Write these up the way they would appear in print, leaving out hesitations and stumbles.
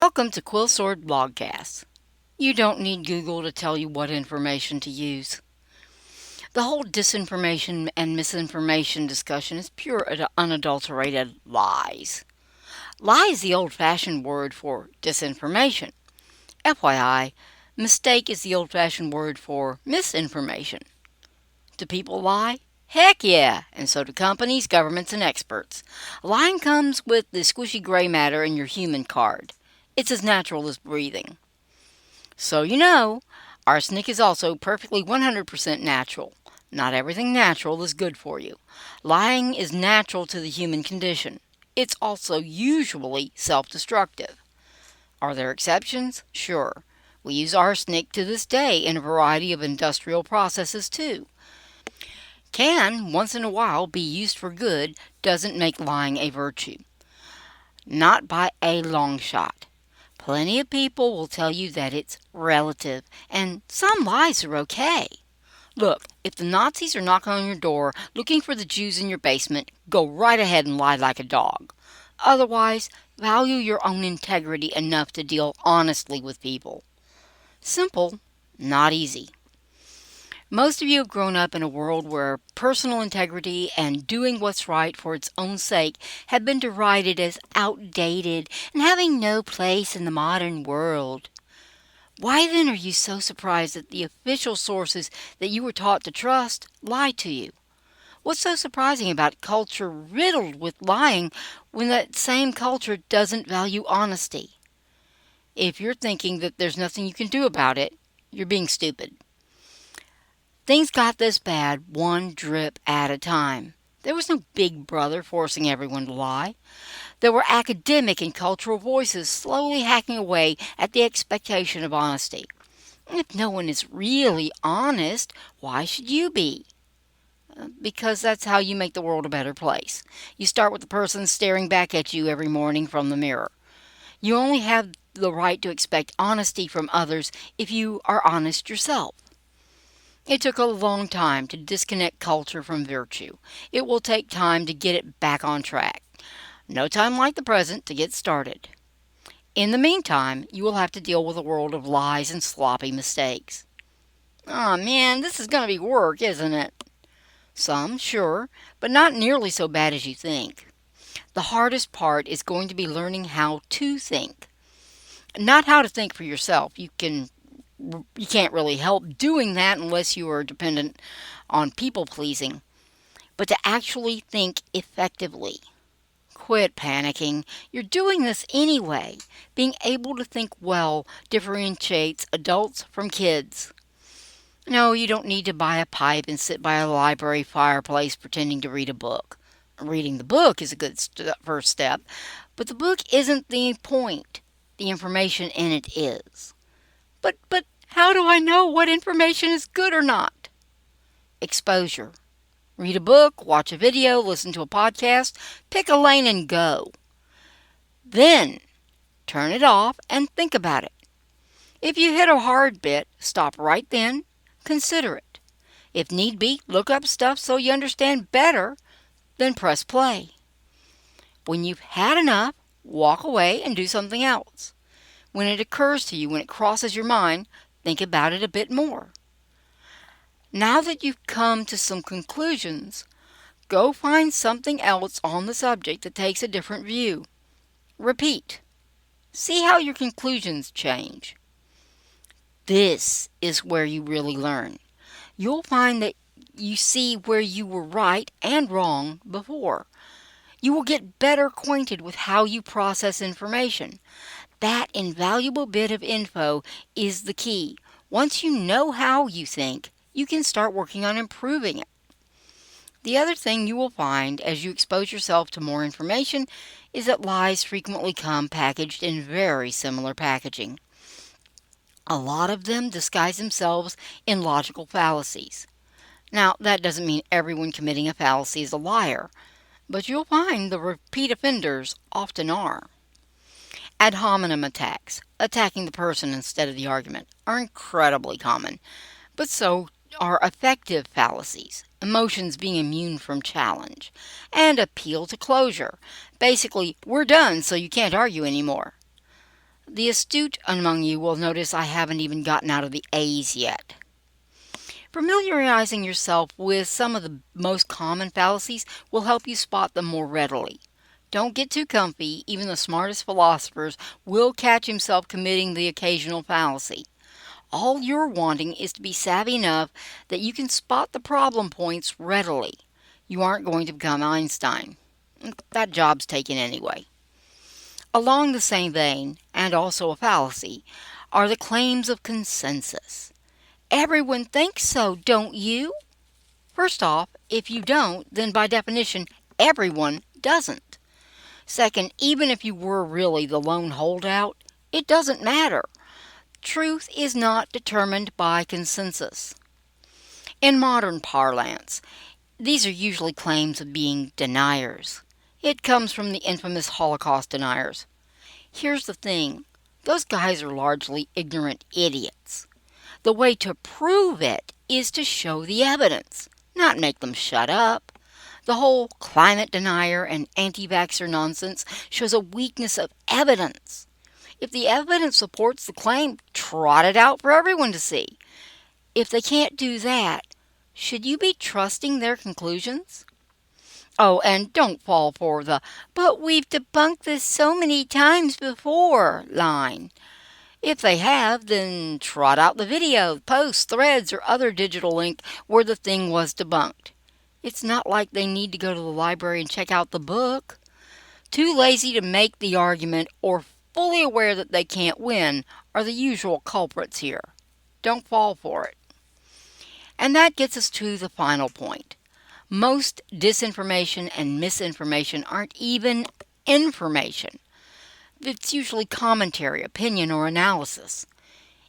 Welcome to Quill Sword Blogcast. You don't need Google to tell you what information to use. The whole disinformation and misinformation discussion is pure unadulterated lies. Lie is the old-fashioned word for disinformation. FYI, mistake is the old-fashioned word for misinformation. Do people lie? Heck yeah, and so do companies, governments, and experts. Lying comes with the squishy gray matter in your human card. It's as natural as breathing. So arsenic is also perfectly 100% natural. Not everything natural is good for you. Lying is natural to the human condition. It's also usually self-destructive. Are there exceptions? Sure. We use arsenic to this day in a variety of industrial processes too. Can, once in a while, be used for good doesn't make lying a virtue. Not by a long shot. Plenty of people will tell you that it's relative, and some lies are okay. Look, if the Nazis are knocking on your door looking for the Jews in your basement, go right ahead and lie like a dog. Otherwise, value your own integrity enough to deal honestly with people. Simple, not easy. Most of you have grown up in a world where personal integrity and doing what's right for its own sake have been derided as outdated and having no place in the modern world. Why then are you so surprised that the official sources that you were taught to trust lie to you? What's so surprising about a culture riddled with lying when that same culture doesn't value honesty? If you're thinking that there's nothing you can do about it, you're being stupid. Things got this bad one drip at a time. There was no big brother forcing everyone to lie. There were academic and cultural voices slowly hacking away at the expectation of honesty. If no one is really honest, why should you be? Because that's how you make the world a better place. You start with the person staring back at you every morning from the mirror. You only have the right to expect honesty from others if you are honest yourself. It took a long time to disconnect culture from virtue. It will take time to get it back on track. No time like the present to get started. In the meantime, you will have to deal with a world of lies and sloppy mistakes. Aw man, this is going to be work, isn't it? Some, sure, but not nearly so bad as you think. The hardest part is going to be learning how to think. Not how to think for yourself. You can't really help doing that unless you are dependent on people pleasing, but to actually think effectively. Quit panicking. You're doing this anyway. Being able to think well differentiates adults from kids. No, you don't need to buy a pipe and sit by a library fireplace pretending to read a book. Reading the book is a good first step, but the book isn't the point. The information in it is. But how do I know what information is good or not? Exposure. Read a book, watch a video, listen to a podcast, pick a lane and go. Then, turn it off and think about it. If you hit a hard bit, stop right then, consider it. If need be, look up stuff so you understand better, then press play. When you've had enough, walk away and do something else. When it occurs to you, when it crosses your mind, think about it a bit more. Now that you've come to some conclusions, go find something else on the subject that takes a different view. Repeat. See how your conclusions change. This is where you really learn. You'll find that you see where you were right and wrong before. You will get better acquainted with how you process information. That invaluable bit of info is the key. Once you know how you think, you can start working on improving it. The other thing you will find as you expose yourself to more information is that lies frequently come packaged in very similar packaging. A lot of them disguise themselves in logical fallacies. Now, that doesn't mean everyone committing a fallacy is a liar, but you'll find the repeat offenders often are. Ad hominem attacks, attacking the person instead of the argument, are incredibly common, but so are affective fallacies, emotions being immune from challenge, and appeal to closure. Basically, we're done so you can't argue anymore. The astute among you will notice I haven't even gotten out of the A's yet. Familiarizing yourself with some of the most common fallacies will help you spot them more readily. Don't get too comfy. Even the smartest philosophers will catch himself committing the occasional fallacy. All you're wanting is to be savvy enough that you can spot the problem points readily. You aren't going to become Einstein. That job's taken anyway. Along the same vein, and also a fallacy, are the claims of consensus. Everyone thinks so, don't you? First off, if you don't, then by definition, everyone doesn't. Second, even if you were really the lone holdout, it doesn't matter. Truth is not determined by consensus. In modern parlance, these are usually claims of being deniers. It comes from the infamous Holocaust deniers. Here's the thing, those guys are largely ignorant idiots. The way to prove it is to show the evidence, not make them shut up. The whole climate denier and anti-vaxxer nonsense shows a weakness of evidence. If the evidence supports the claim, trot it out for everyone to see. If they can't do that, should you be trusting their conclusions? Oh, and don't fall for the, "but we've debunked this so many times before" line. If they have, then trot out the video, post, threads, or other digital link where the thing was debunked. It's not like they need to go to the library and check out the book. Too lazy to make the argument or fully aware that they can't win are the usual culprits here. Don't fall for it. And that gets us to the final point. Most disinformation and misinformation aren't even information. It's usually commentary, opinion, or analysis.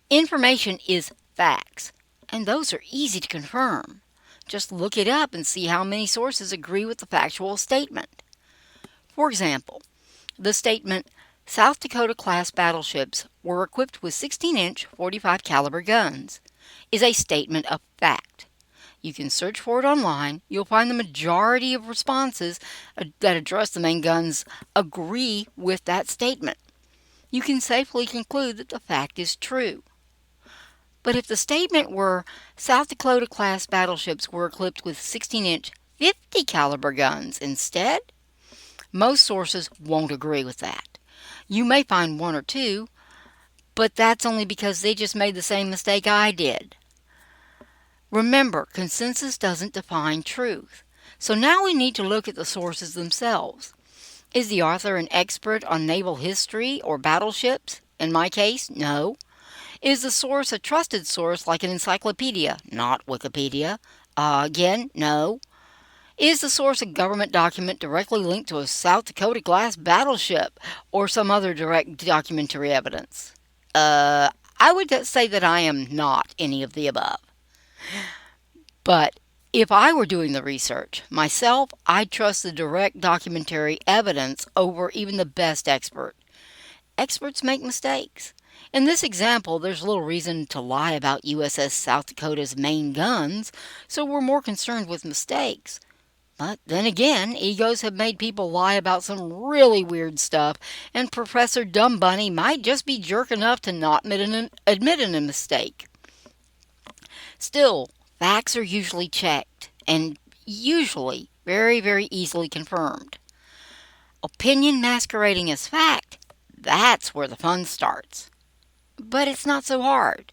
Information is facts, and those are easy to confirm. Just look it up and see how many sources agree with the factual statement. For example, the statement, "South Dakota class battleships were equipped with 16-inch 45 caliber guns," is a statement of fact. You can search for it online. You'll find the majority of responses that address the main guns agree with that statement. You can safely conclude that the fact is true. But if the statement were South Dakota class battleships were equipped with 16-inch 50 caliber guns instead, most sources won't agree with that. You may find one or two, but that's only because they just made the same mistake I did. Remember, consensus doesn't define truth. So now we need to look at the sources themselves. Is the author an expert on naval history or battleships? In my case, no. Is the source a trusted source like an encyclopedia? Not Wikipedia. Again, no. Is the source a government document directly linked to a South Dakota class battleship or some other direct documentary evidence? I would say that I am not any of the above. But if I were doing the research myself, I'd trust the direct documentary evidence over even the best expert. Experts make mistakes. In this example, there's little reason to lie about USS South Dakota's main guns, so we're more concerned with mistakes. But then again, egos have made people lie about some really weird stuff, and Professor Dumb Bunny might just be jerk enough to not admit a mistake. Still, facts are usually checked, and usually very, very easily confirmed. Opinion masquerading as fact, that's where the fun starts. But it's not so hard.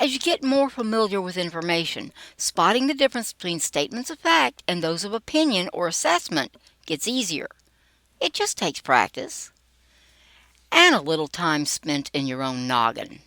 As you get more familiar with information, spotting the difference between statements of fact and those of opinion or assessment gets easier. It just takes practice. And a little time spent in your own noggin.